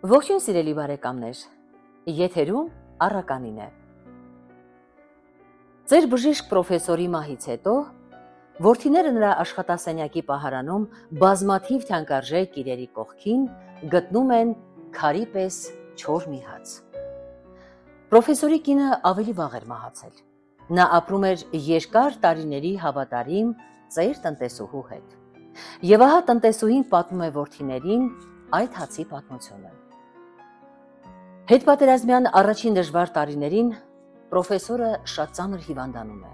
Ողջույն սիրելի բարեկամներ, եթերում առականին է։ Ձեր բժիշկ պրոֆեսորի մահից հետո որդիները նրա աշխատասենյակի պահարանում բազմաթիվ թանկարժեք իրերի կողքին գտնում են քարի պես չոր մի հաց։ Պրոֆեսորի կինը ավելի վաղ էր մահացել։ Նա ապրում էր երկար տարիների հավատարիմ ծեր տնտեսուհու հետ։ Եվ ահա տնտեսուհին պատմում է որդիներին այդ հացի պատմությունը։ Հետպատերազմյան առաջին դժվար տարիներին պրոֆեսորը շատ ծանր հիվանդանում է։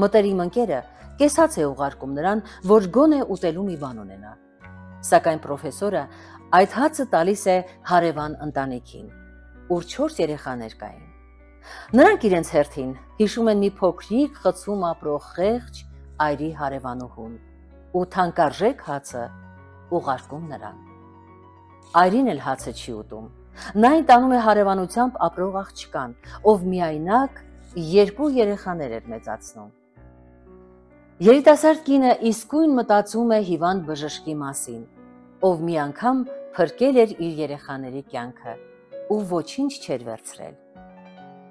Մտերիմ ընկերը կեսած է ուղարկում նրան, որ գոնե ուտելու մի բան ունենա։ Սակայն պրոֆեսորը այդ հացը տալիս է հարևան ընտանիքին, ուր 4 երեխաներ կային։ Նրանք իրենց հերթին հիշում են մի փոքրիկ խցում ապրող խեղճ այրի հարևանուհուն ու թանկարժեք հացը ուղարկում նրան։ Այրին էլ հացը չի ուտում։ Նա այն տանում է հարևանությամբ ապրող աղջկան, ով միայնակ 2 երեխաներ էր մեծացնում։ Երիտասարդ կինը իսկույն մտածում է հիվանդ բժշկի մասին, ով մի անգամ փրկել էր իր երեխաների կյանքը ու ոչինչ չէր վերցրել։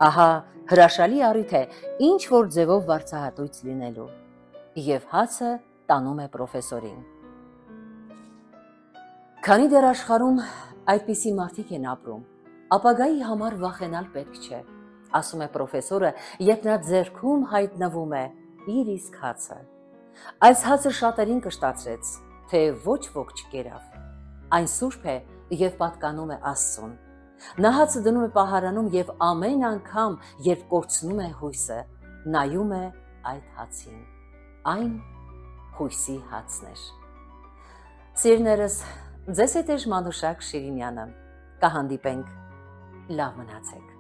Ահա հրաշալի առիթ է ինչ որ ձևով վարձահատույց լինելու, եւ հացը տանում է պրոֆեսորին։ Քանի դեռ աշխարհում այդպիսի մարդիկ են ապրում, ապագայի համար վախենալ պետք չէ, ասում է պրոֆեսորը, երբ նրա ձեռքում հայտնվում է իր իսկ հացը։ Այս հացը շատերին կշտացրեց, թե ոչ ոք չկերավ։ Այն սուրբ է եւ պատկանում է Աստծուն։ Նա հացը դնում է պահարանում եւ ամեն անգամ, երբ կորցնում է հույսը, նայում է այդ հացին։ Այն հույսի հացն էր։ Սիրներս, ձեզ հետ է Մանուշակ Շիրինյանը։ Կհանդիպենք, լավ մնացեք։